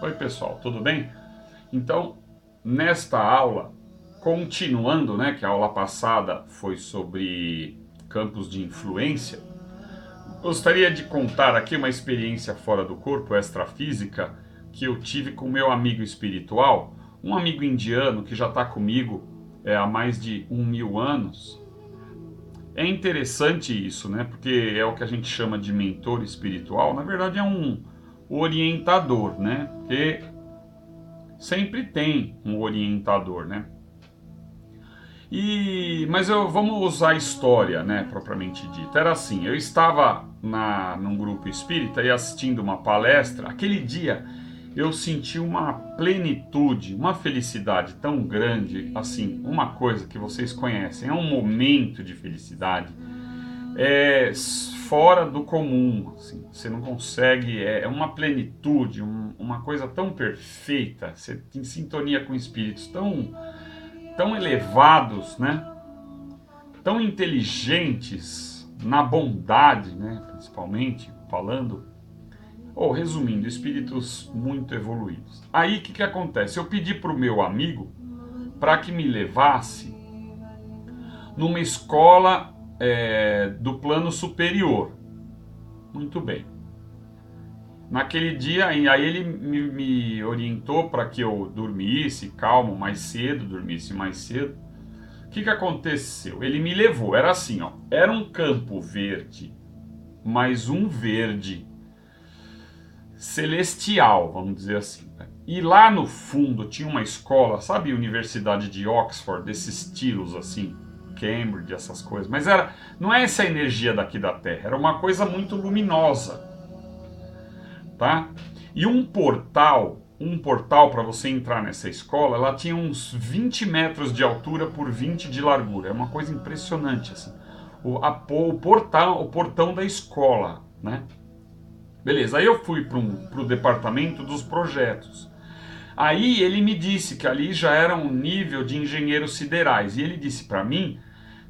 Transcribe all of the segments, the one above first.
Oi pessoal, tudo bem? Então, nesta aula, continuando, né, que a aula passada foi sobre campos de influência, gostaria de contar aqui uma experiência fora do corpo, extrafísica, que eu tive com meu amigo espiritual, um amigo indiano que já está comigo há mais de 1000 anos. É interessante isso, né? Porque é o que a gente chama de mentor espiritual. Na verdade, é um orientador, né? Porque sempre tem um orientador, né? Vamos usar a história, né, propriamente dita. Era assim, eu estava num grupo espírita e assistindo uma palestra. Aquele dia eu senti uma plenitude, uma felicidade tão grande, assim, uma coisa que vocês conhecem, é um momento de felicidade fora do comum, assim, você não consegue, é uma plenitude, uma coisa tão perfeita, você tem sintonia com espíritos tão elevados, né? Tão inteligentes na bondade, né? Principalmente falando, ou resumindo, espíritos muito evoluídos. Aí o que acontece? Eu pedi para o meu amigo para que me levasse numa escola do plano superior. Muito bem. Naquele dia, aí ele me orientou para que eu dormisse calmo mais cedo, dormisse mais cedo. O que aconteceu? Ele me levou, era assim, ó, era um campo verde, mas um verde celestial, vamos dizer assim. E lá no fundo tinha uma escola, sabe, Universidade de Oxford, desses estilos assim, Cambridge, essas coisas. Mas não é essa energia daqui da Terra, era uma coisa muito luminosa, tá? E um portal para você entrar nessa escola, ela tinha uns 20 metros de altura por 20 de largura. É uma coisa impressionante, assim. O portão da escola, né? Beleza, aí eu fui pro departamento dos projetos. Aí ele me disse que ali já era um nível de engenheiros siderais. E ele disse para mim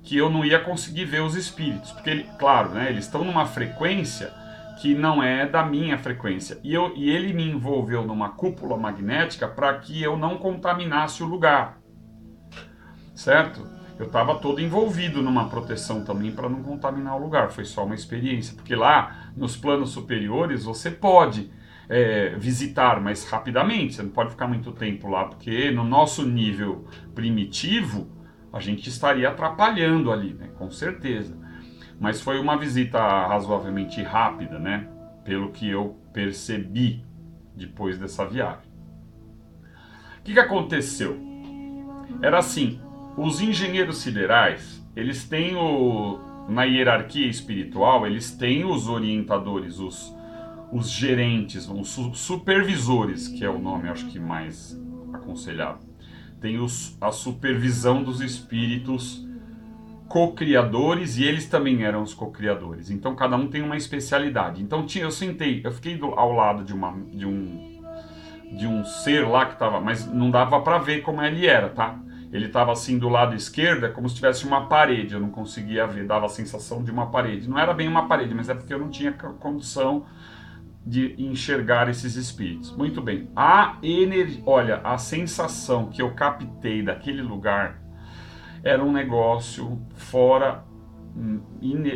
que eu não ia conseguir ver os espíritos. Porque, claro, né, eles estão numa frequência que não é da minha frequência. E ele me envolveu numa cúpula magnética para que eu não contaminasse o lugar. Certo? Eu estava todo envolvido numa proteção também para não contaminar o lugar. Foi só uma experiência. Porque lá, nos planos superiores, você pode visitar mais rapidamente. Você não pode ficar muito tempo lá, porque no nosso nível primitivo, a gente estaria atrapalhando ali, né? Com certeza. Mas foi uma visita razoavelmente rápida, né? Pelo que eu percebi depois dessa viagem. O que aconteceu? Era assim, os engenheiros siderais, eles têm na hierarquia espiritual, eles têm os orientadores, os gerentes, os supervisores, que é o nome, acho que mais aconselhável. Tem a supervisão dos espíritos co-criadores e eles também eram os co-criadores. Então cada um tem uma especialidade. Então eu fiquei ao lado de um ser lá que estava, mas não dava para ver como ele era, tá? Ele estava assim do lado esquerdo, é como se tivesse uma parede, eu não conseguia ver, dava a sensação de uma parede. Não era bem uma parede, mas é porque eu não tinha condição de enxergar esses espíritos. Muito bem. Olha, a sensação que eu captei daquele lugar era um negócio fora,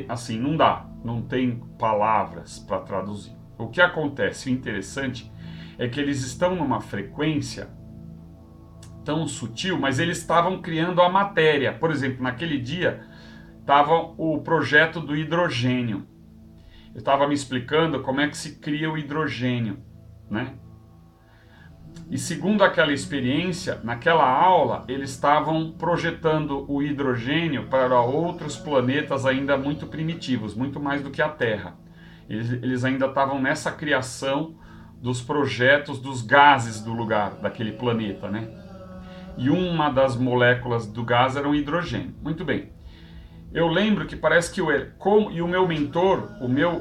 assim, não dá, não tem palavras para traduzir. O que acontece, o interessante é que eles estão numa frequência tão sutil, mas eles estavam criando a matéria. Por exemplo, naquele dia estava o projeto do hidrogênio. Eu estava me explicando como é que se cria o hidrogênio, né? E segundo aquela experiência, naquela aula, eles estavam projetando o hidrogênio para outros planetas ainda muito primitivos, muito mais do que a Terra. Eles ainda estavam nessa criação dos projetos dos gases do lugar, daquele planeta, né? E uma das moléculas do gás era o hidrogênio. Muito bem. Eu lembro que parece que o meu mentor,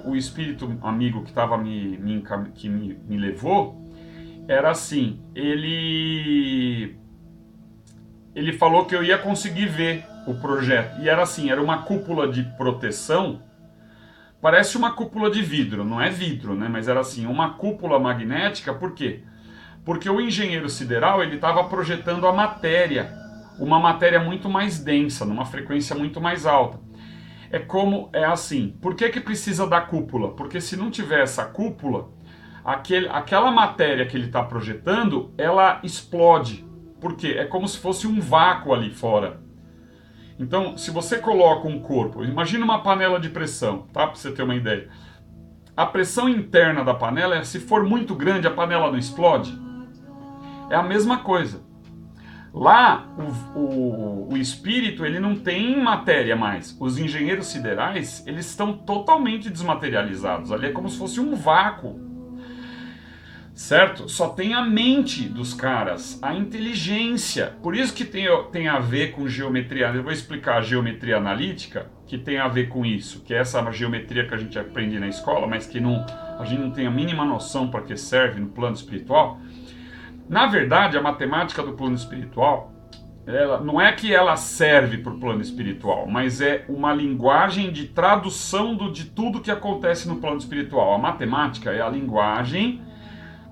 o espírito amigo que estava que me levou, era assim, ele falou que eu ia conseguir ver o projeto. E era assim, era uma cúpula de proteção, parece uma cúpula de vidro, não é vidro, né? Mas era assim, uma cúpula magnética, por quê? Porque o engenheiro sideral ele estava projetando a matéria, uma matéria muito mais densa, numa frequência muito mais alta. É assim, por que precisa da cúpula? Porque se não tiver essa cúpula, aquela matéria que ele está projetando, ela explode. Por quê? É como se fosse um vácuo ali fora. Então, se você coloca um corpo, imagina uma panela de pressão, tá? Para você ter uma ideia. A pressão interna da panela, se for muito grande, a panela não explode? É a mesma coisa. Lá, o espírito, ele não tem matéria mais. Os engenheiros siderais, eles estão totalmente desmaterializados. Ali é como se fosse um vácuo. Certo? Só tem a mente dos caras, a inteligência. Por isso que tem a ver com geometria. Eu vou explicar a geometria analítica, que tem a ver com isso, que é essa geometria que a gente aprende na escola, mas que a gente não tem a mínima noção para que serve no plano espiritual. Na verdade, a matemática do plano espiritual, não é que ela serve para o plano espiritual, mas é uma linguagem de tradução de tudo que acontece no plano espiritual. A matemática é a linguagem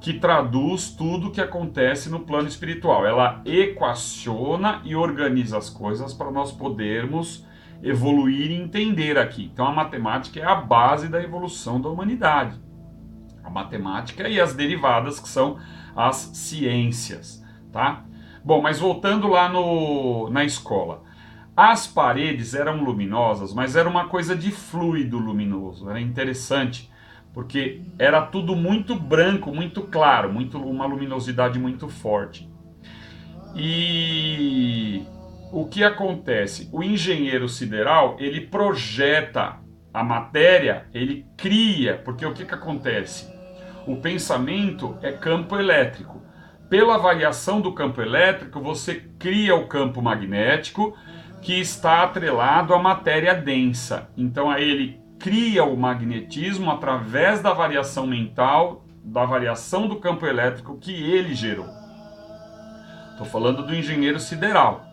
que traduz tudo que acontece no plano espiritual. Ela equaciona e organiza as coisas para nós podermos evoluir e entender aqui. Então a matemática é a base da evolução da humanidade. A matemática e as derivadas, que são as ciências, tá? Bom, mas voltando lá na escola. As paredes eram luminosas, mas era uma coisa de fluido luminoso. Era interessante, porque era tudo muito branco, muito claro, uma luminosidade muito forte. E o que acontece? O engenheiro sideral, ele projeta a matéria, ele cria, porque o que acontece? O pensamento é campo elétrico. Pela variação do campo elétrico, você cria o campo magnético que está atrelado à matéria densa. Então aí ele cria o magnetismo através da variação mental, da variação do campo elétrico que ele gerou. Estou falando do engenheiro sideral.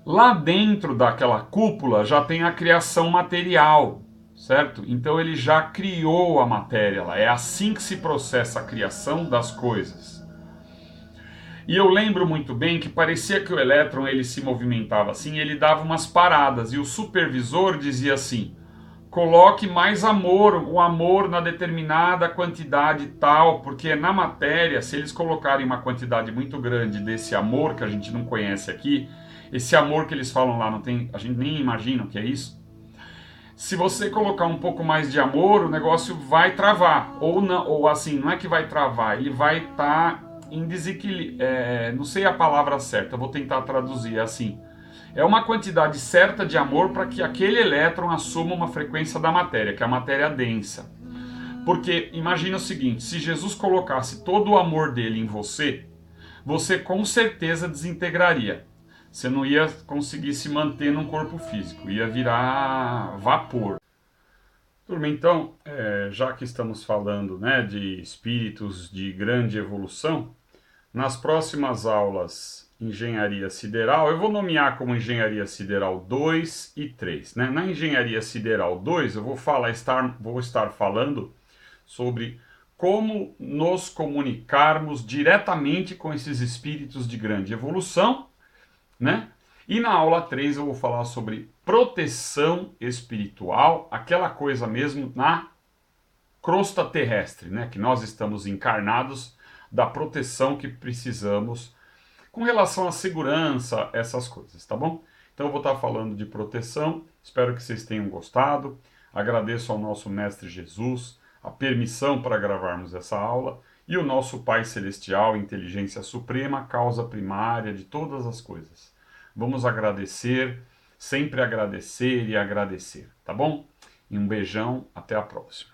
Lá dentro daquela cúpula já tem a criação material, certo? Então ele já criou a matéria lá. É assim que se processa a criação das coisas. E eu lembro muito bem que parecia que o elétron ele se movimentava assim, ele dava umas paradas e o supervisor dizia assim: coloque mais amor, o amor na determinada quantidade tal, porque na matéria, se eles colocarem uma quantidade muito grande desse amor que a gente não conhece aqui, esse amor que eles falam lá, não tem, a gente nem imagina o que é isso. Se você colocar um pouco mais de amor, o negócio vai travar, ou não, ou assim, não é que vai travar, ele vai estar em desequilíbrio, não sei a palavra certa, eu vou tentar traduzir assim. É uma quantidade certa de amor para que aquele elétron assuma uma frequência da matéria, que é a matéria densa. Porque imagina o seguinte, se Jesus colocasse todo o amor dele em você, você com certeza desintegraria. Você não ia conseguir se manter num corpo físico, ia virar vapor. Turma, então, já que estamos falando, né, de espíritos de grande evolução, nas próximas aulas Engenharia Sideral, eu vou nomear como Engenharia Sideral 2 e 3. Né? Na Engenharia Sideral 2, eu vou estar falando sobre como nos comunicarmos diretamente com esses espíritos de grande evolução, né? E na aula 3 eu vou falar sobre proteção espiritual, aquela coisa mesmo na crosta terrestre, né? Que nós estamos encarnados, da proteção que precisamos com relação à segurança, essas coisas, tá bom? Então eu vou estar falando de proteção, espero que vocês tenham gostado, agradeço ao nosso Mestre Jesus a permissão para gravarmos essa aula e o nosso Pai Celestial, Inteligência Suprema, causa primária de todas as coisas. Vamos agradecer, sempre agradecer e agradecer, tá bom? E um beijão, até a próxima.